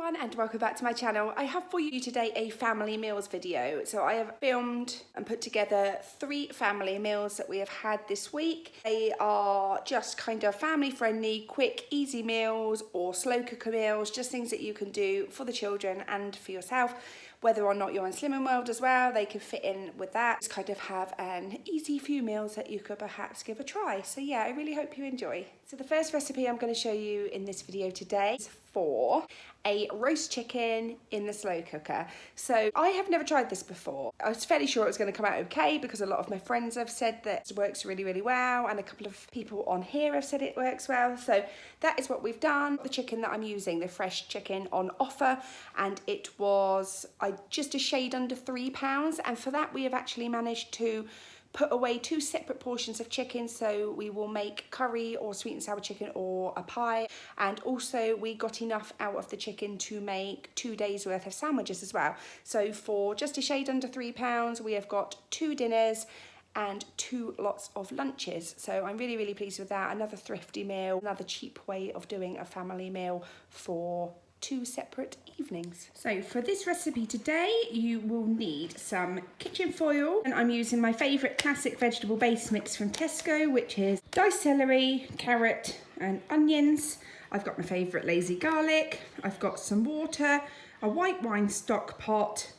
everyone and welcome back to my channel. I have for you today a family meals video. So I have filmed and put together 3 family meals that we have had this week. They are just kind of family friendly, quick, easy meals or slow cooker meals, just things that you can do for the children and for yourself. Whether or not you're in Slimming World as well, they can fit in with that. Just kind of have an easy few meals that you could perhaps give a try. So yeah, I really hope you enjoy. So the first recipe I'm going to show you in this video today is for a roast chicken in the slow cooker. So I have never tried this before. I was fairly sure it was going to come out okay because a lot of my friends have said that it works really, really well, and a couple of people on here have said it works well. So that is what we've done. The chicken that I'm using, the fresh chicken on offer, and it was just a shade under £3, and for that we have actually managed to put away 2 separate portions of chicken. So we will make curry or sweet and sour chicken or a pie, and also we got enough out of the chicken to make 2 days worth of sandwiches as well. So for just a shade under £3 we have got 2 dinners and 2 lots of lunches. So I'm really, really pleased with that. Another thrifty meal, another cheap way of doing a family meal for 2 separate evenings. So for this recipe today, you will need some kitchen foil, and I'm using my favourite classic vegetable base mix from Tesco, which is diced celery, carrot and onions. I've got my favourite lazy garlic, I've got some water, a white wine stock pot,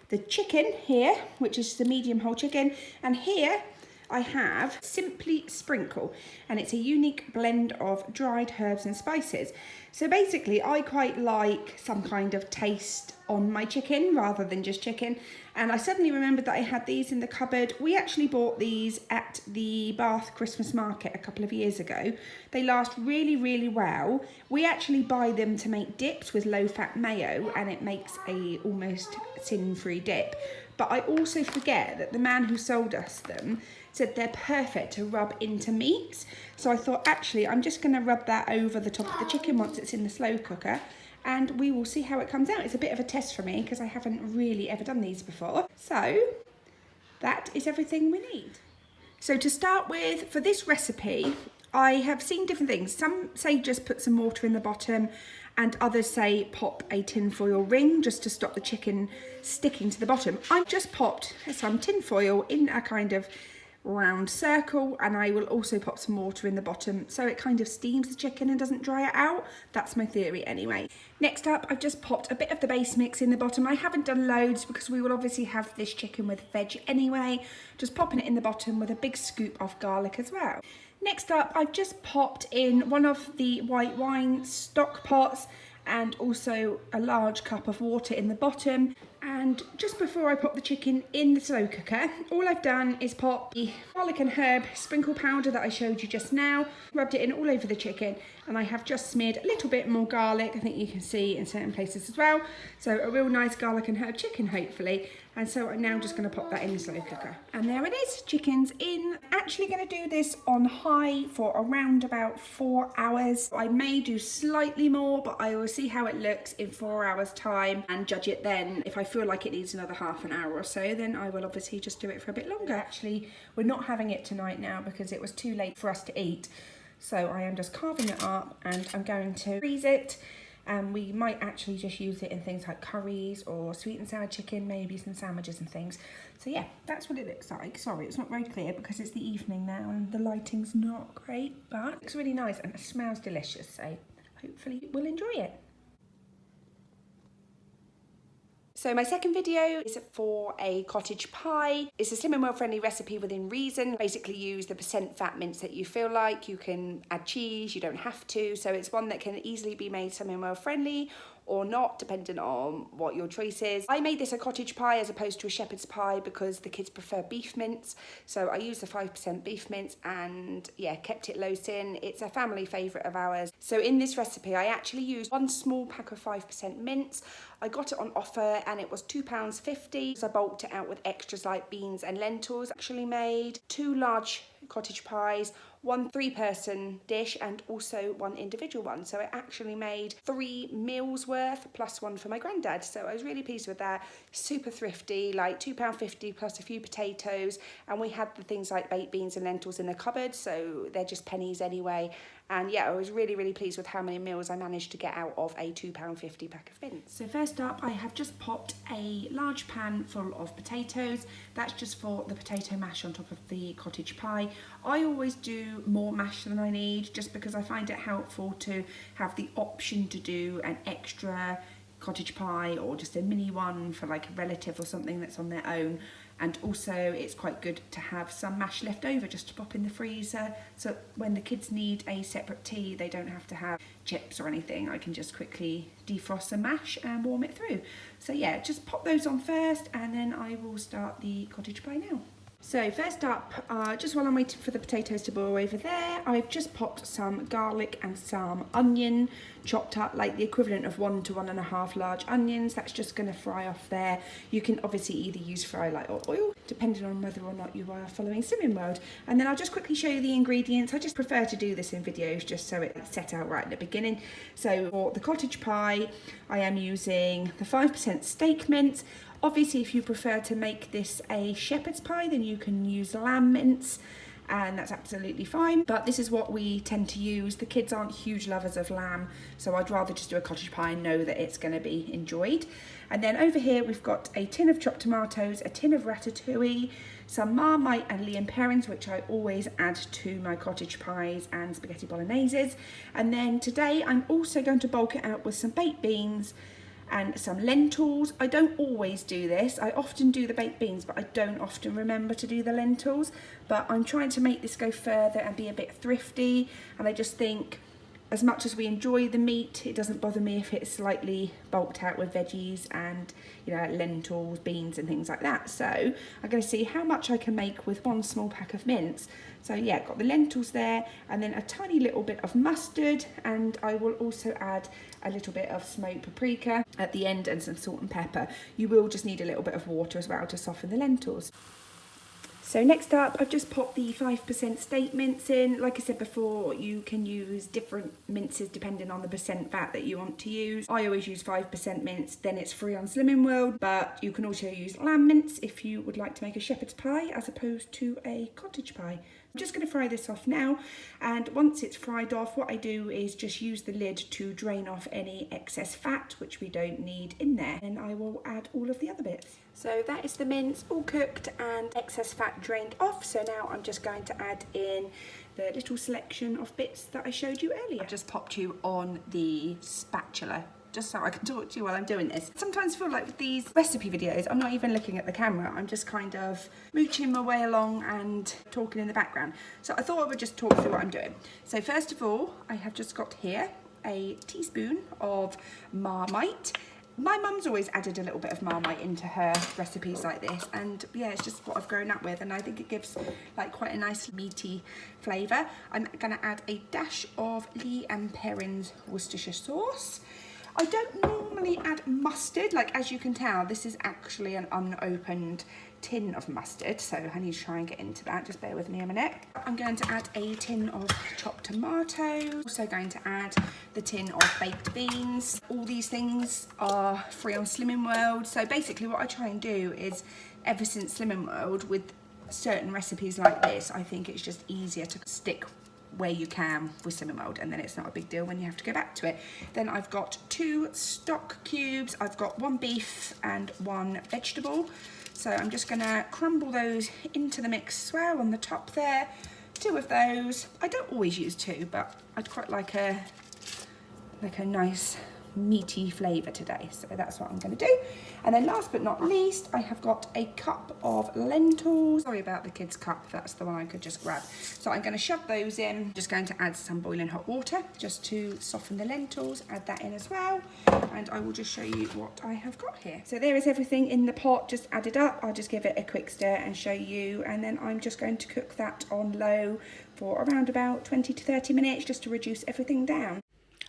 the chicken here, which is the medium whole chicken, and here I have Simply Sprinkle, and it's a unique blend of dried herbs and spices. So basically I quite like some kind of taste on my chicken rather than just chicken, and I suddenly remembered that I had these in the cupboard. We actually bought these at the Bath Christmas market a couple of years ago. They last really, really well. We actually buy them to make dips with low-fat mayo, and it makes a almost sin-free dip. But I also forget that the man who sold us them said they're perfect to rub into meats. So I thought, actually, I'm just going to rub that over the top of the chicken once it's in the slow cooker, and we will see how it comes out. It's a bit of a test for me because I haven't really ever done these before. So that is everything we need. So to start with, for this recipe, I have seen different things. Some say just put some water in the bottom, and others say pop a tin foil ring just to stop the chicken sticking to the bottom. I've just popped some tin foil in a kind of round circle, and I will also pop some water in the bottom so it kind of steams the chicken and doesn't dry it out. That's my theory anyway. Next up, I've just popped a bit of the base mix in the bottom. I haven't done loads because we will obviously have this chicken with veg anyway. Just popping it in the bottom with a big scoop of garlic as well. Next up, I've just popped in one of the white wine stock pots and also a large cup of water in the bottom. And just before I pop the chicken in the slow cooker, all I've done is pop the garlic and herb sprinkle powder that I showed you just now, rubbed it in all over the chicken, and I have just smeared a little bit more garlic. I think you can see in certain places as well. So a real nice garlic and herb chicken, hopefully. And so I'm now just going to pop that in the slow cooker. And there it is, chicken's in. Actually going to do this on high for around about 4 hours. I may do slightly more, but I will see how it looks in 4 hours time and judge it then. If I feel like it needs another half an hour or so, then I will obviously just do it for a bit longer. Actually, we're not having it tonight now because it was too late for us to eat. So I am just carving it up, and I'm going to freeze it. And we might actually just use it in things like curries or sweet and sour chicken, maybe some sandwiches and things. So yeah, that's what it looks like. Sorry, it's not very clear because it's the evening now and the lighting's not great, but it looks really nice and it smells delicious. So hopefully you will enjoy it. So my second video is for a cottage pie. It's a Slimming World friendly recipe within reason. Basically use the % fat mince that you feel like. You can add cheese, you don't have to. So it's one that can easily be made Slimming World friendly or not, depending on what your choice is. I made this a cottage pie as opposed to a shepherd's pie because the kids prefer beef mince. So I used the 5% beef mince and yeah, kept it low sin. It's a family favourite of ours. So in this recipe, I actually used 1 small pack of 5% mince. I got it on offer and it was £2.50. So I bulked it out with extras like beans and lentils. Actually made 2 large cottage pies, one 3-person dish and also one individual one. So I actually made 3 meals worth plus one for my granddad. So I was really pleased with that. Super thrifty, like £2.50 plus a few potatoes. And we had the things like baked beans and lentils in the cupboard, so they're just pennies anyway. And yeah, I was really, really pleased with how many meals I managed to get out of a £2.50 pack of mince. So first up, I have just popped a large pan full of potatoes. That's just for the potato mash on top of the cottage pie. I always do more mash than I need, just because I find it helpful to have the option to do an extra cottage pie or just a mini one for like a relative or something that's on their own. And also it's quite good to have some mash left over just to pop in the freezer, so when the kids need a separate tea they don't have to have chips or anything. I can just quickly defrost some mash and warm it through. So yeah, just pop those on first and then I will start the cottage pie now. So first up, just while I'm waiting for the potatoes to boil over there, I've just popped some garlic and some onion chopped up, like the equivalent of 1 to 1.5 large onions. That's just going to fry off there. You can obviously either use fry light or oil, depending on whether or not you are following Slimming World. And then I'll just quickly show you the ingredients. I just prefer to do this in videos just so it's set out right at the beginning. So for the cottage pie, I am using the 5% steak mince. Obviously, if you prefer to make this a shepherd's pie, then you can use lamb mince, and that's absolutely fine. But this is what we tend to use. The kids aren't huge lovers of lamb, so I'd rather just do a cottage pie and know that it's going to be enjoyed. And then over here, we've got a tin of chopped tomatoes, a tin of ratatouille, some Marmite and Lea & Perrins, which I always add to my cottage pies and spaghetti bologneses. And then today, I'm also going to bulk it out with some baked beans and some lentils. I don't always do this. I often do the baked beans, but I don't often remember to do the lentils. But I'm trying to make this go further and be a bit thrifty. And I just think, as much as we enjoy the meat, it doesn't bother me if it's slightly bulked out with veggies and, you know, lentils, beans and things like that. So I'm going to see how much I can make with one small pack of mince. So yeah, got the lentils there, and then a tiny little bit of mustard, and I will also add a little bit of smoked paprika at the end and some salt and pepper. You will just need a little bit of water as well to soften the lentils. So next up, I've just popped the 5% steak mince in. Like I said before, you can use different minces depending on the percent fat that you want to use. I always use 5% mince, then it's free on Slimming World, but you can also use lamb mince if you would like to make a shepherd's pie as opposed to a cottage pie. I'm just going to fry this off now, and once it's fried off, what I do is just use the lid to drain off any excess fat which we don't need in there, and I will add all of the other bits. So that is the mince all cooked and excess fat drained off. So now I'm just going to add in the little selection of bits that I showed you earlier. I just popped you on the spatula just so I can talk to you while I'm doing this. Sometimes I feel like with these recipe videos, I'm not even looking at the camera. I'm just kind of mooching my way along and talking in the background. So I thought I would just talk through what I'm doing. So first of all, I have just got here a teaspoon of Marmite. My mum's always added a little bit of Marmite into her recipes like this, and yeah, it's just what I've grown up with, and I think it gives like quite a nice meaty flavour. I'm going to add a dash of Lea & Perrins Worcestershire sauce. I don't normally add mustard, like as you can tell, this is actually an unopened tin of mustard, so I need to try and get into that, just bear with me a minute. I'm going to add a tin of chopped tomatoes, also going to add the tin of baked beans. All these things are free on Slimming World, so basically what I try and do is, ever since Slimming World, with certain recipes like this, I think it's just easier to stick where you can with Slimming World, and then it's not a big deal when you have to go back to it. Then I've got 2 stock cubes, I've got 1 beef and 1 vegetable. So I'm just going to crumble those into the mix as well on the top there. 2 of those. I don't always use 2, but I'd quite like a nice meaty flavour today, so that's what I'm going to do. And then last but not least, I have got a cup of lentils. Sorry about the kids' cup, that's the one I could just grab. So I'm going to shove those in. Just going to add some boiling hot water just to soften the lentils, add that in as well, and I will just show you what I have got here. So there is everything in the pot just added up. I'll just give it a quick stir and show you, and then I'm just going to cook that on low for around about 20 to 30 minutes just to reduce everything down.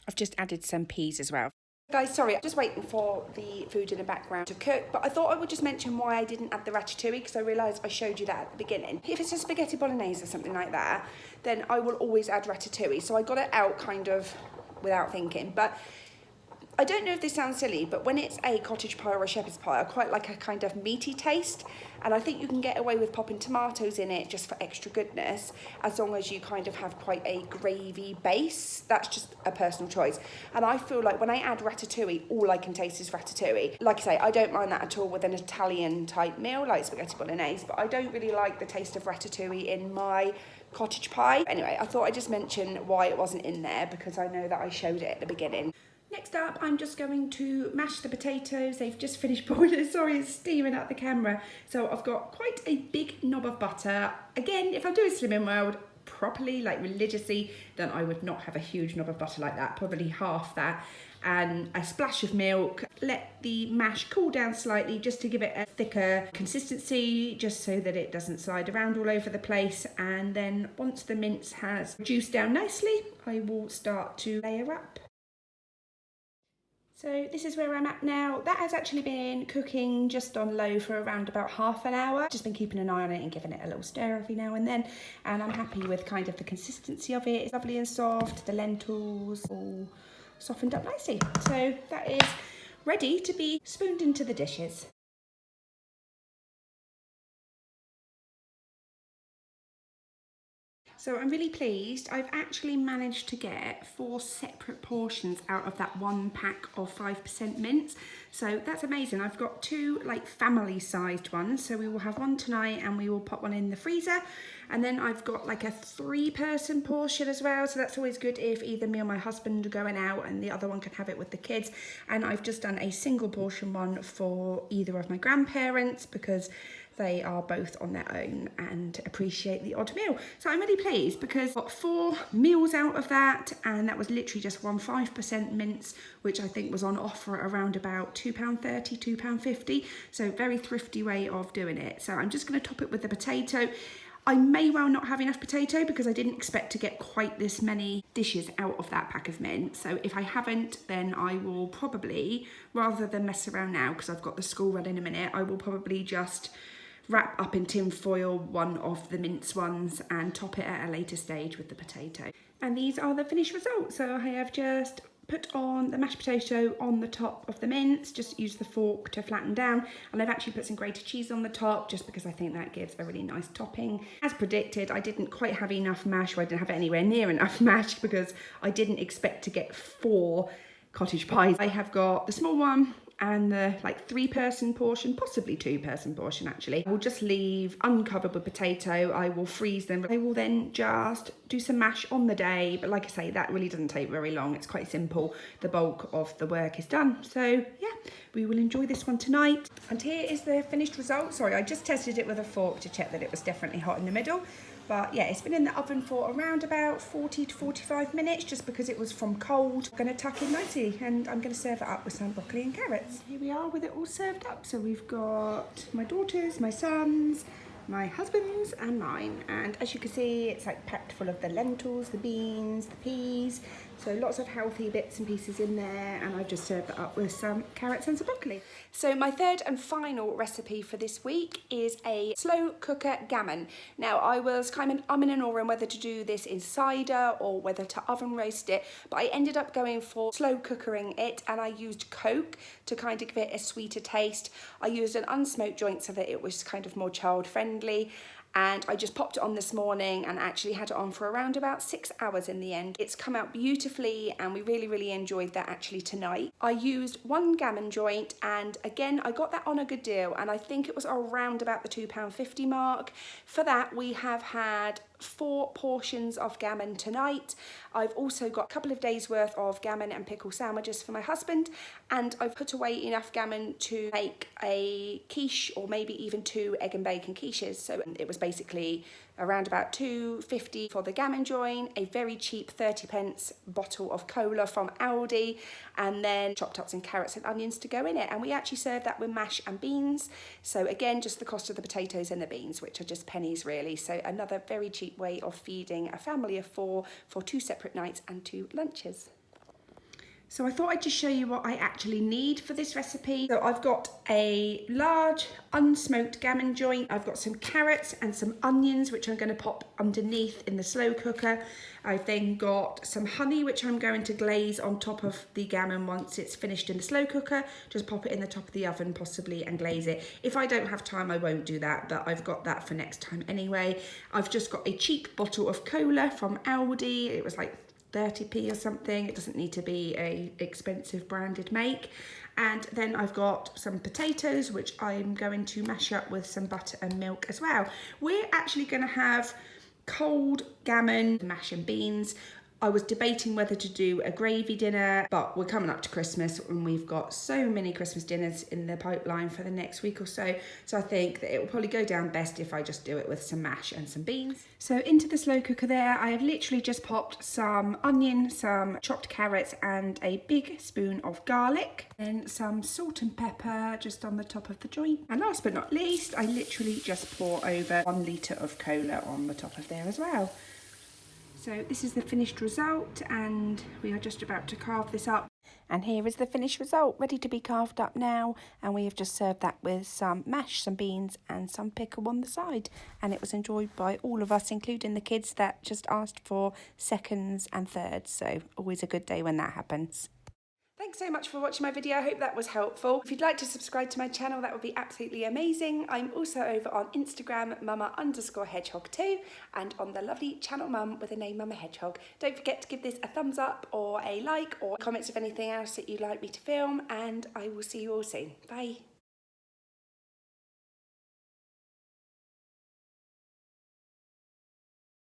I've just added some peas as well. Guys, sorry, I'm just waiting for the food in the background to cook, but I thought I would just mention why I didn't add the ratatouille, because I realised I showed you that at the beginning. If it's a spaghetti bolognese or something like that, then I will always add ratatouille. So I got it out kind of without thinking, but I don't know if this sounds silly, but when it's a cottage pie or a shepherd's pie, I quite like a kind of meaty taste. And I think you can get away with popping tomatoes in it just for extra goodness, as long as you kind of have quite a gravy base. That's just a personal choice. And I feel like when I add ratatouille, all I can taste is ratatouille. Like I say, I don't mind that at all with an Italian type meal like spaghetti bolognese, but I don't really like the taste of ratatouille in my cottage pie. Anyway, I thought I'd just mention why it wasn't in there, because I know that I showed it at the beginning. Next up, I'm just going to mash the potatoes. They've just finished boiling. Sorry, it's steaming out the camera. So I've got quite a big knob of butter. Again, if I'm doing Slimming World properly, like religiously, then I would not have a huge knob of butter like that, probably half that. And a splash of milk. Let the mash cool down slightly just to give it a thicker consistency, just so that it doesn't slide around all over the place. And then once the mince has reduced down nicely, I will start to layer up. So this is where I'm at now. That has actually been cooking just on low for around about half an hour. Just been keeping an eye on it and giving it a little stir every now and then. And I'm happy with kind of the consistency of it. It's lovely and soft. The lentils all softened up nicely. So that is ready to be spooned into the dishes. So I'm really pleased. I've actually managed to get 4 separate portions out of that one pack of 5% mince. So that's amazing. I've got 2 like family sized ones. So we will have one tonight and we will pop one in the freezer. And then I've got like a 3-person portion as well. So that's always good if either me or my husband are going out and the other one can have it with the kids. And I've just done a single portion one for either of my grandparents, because they are both on their own and appreciate the odd meal. So I'm really pleased because I got 4 meals out of that, and that was literally just one 5% mince, which I think was on offer around about £2.30, £2.50. So very thrifty way of doing it. So I'm just going to top it with the potato. I may well not have enough potato because I didn't expect to get quite this many dishes out of that pack of mince. So if I haven't, then I will probably, rather than mess around now because I've got the school run in a minute, I will probably just wrap up in tin foil one of the mince ones and top it at a later stage with the potato. And these are the finished results. So I have just put on the mashed potato on the top of the mince, just use the fork to flatten down, and I've actually put some grated cheese on the top just because I think that gives a really nice topping. As predicted, I didn't quite have enough mash, or I didn't have anywhere near enough mash because I didn't expect to get 4 cottage pies. I have got the small one and the like 3-person portion, possibly 2-person portion actually. I will just leave uncovered with potato. I will freeze them. I will then just do some mash on the day, but like I say, that really doesn't take very long. It's quite simple. The bulk of the work is done. So yeah, we will enjoy this one tonight. And here is the finished result. Sorry, I just tested it with a fork to check that it was definitely hot in the middle. But yeah, it's been in the oven for around about 40 to 45 minutes just because it was from cold. I'm going to tuck in nicely and I'm going to serve it up with some broccoli and carrots. Here we are with it all served up. So we've got my daughters, my sons, my husband's and mine. And as you can see, it's like packed full of the lentils, the beans, the peas. So lots of healthy bits and pieces in there, and I've just served it up with some carrots and some broccoli. So my third and final recipe for this week is a slow cooker gammon. Now I was kind of umming and ahhing whether to do this in cider or whether to oven roast it, but I ended up going for slow cookering it, and I used Coke to kind of give it a sweeter taste. I used an unsmoked joint so that it was kind of more child friendly. And I just popped it on this morning and actually had it on for around about 6 hours in the end. It's come out beautifully and we really enjoyed that actually tonight. I used 1 gammon joint, and again I got that on a good deal, and I think it was around about the £2.50 mark. For that we have had 4 portions of gammon tonight. I've also got a couple of days worth of gammon and pickle sandwiches for my husband, and I've put away enough gammon to make a quiche or maybe even 2 egg and bacon quiches. So it was basically around about £2.50 for the gammon joint, a very cheap 30p bottle of cola from Aldi, and then chopped up some carrots and onions to go in it. And we actually served that with mash and beans. So again, just the cost of the potatoes and the beans, which are just pennies really. So another very cheap way of feeding a family of 4 for 2 separate nights and 2 lunches. So I thought I'd just show you what I actually need for this recipe. So I've got a large unsmoked gammon joint. I've got some carrots and some onions, which I'm going to pop underneath in the slow cooker. I've then got some honey, which I'm going to glaze on top of the gammon once it's finished in the slow cooker. Just pop it in the top of the oven possibly and glaze it. If I don't have time, I won't do that, but I've got that for next time anyway. I've just got a cheap bottle of cola from Aldi. It was like 30p or something. It doesn't need to be a expensive branded make. And then I've got some potatoes, which I'm going to mash up with some butter and milk as well. We're actually going to have cold gammon, mash and beans. I was debating whether to do a gravy dinner, but we're coming up to Christmas and we've got so many Christmas dinners in the pipeline for the next week or so. So I think that it will probably go down best if I just do it with some mash and some beans. So into the slow cooker there, I have literally just popped some onion, some chopped carrots and a big spoon of garlic. Then some salt and pepper just on the top of the joint. And last but not least, I literally just pour over 1 litre of cola on the top of there as well. So this is the finished result and we are just about to carve this up. And here is the finished result, ready to be carved up now. And we have just served that with some mash, some beans and some pickle on the side. And it was enjoyed by all of us, including the kids that just asked for seconds and thirds. So always a good day when that happens. Thanks so much for watching my video. I hope that was helpful. If you'd like to subscribe to my channel, that would be absolutely amazing. I'm also over on Instagram, mumma_hedgehog2, and on the lovely Channel Mum with the name Mumma Hedgehog. Don't forget to give this a thumbs up or a like or comments of anything else that you'd like me to film, and I will see you all soon. Bye.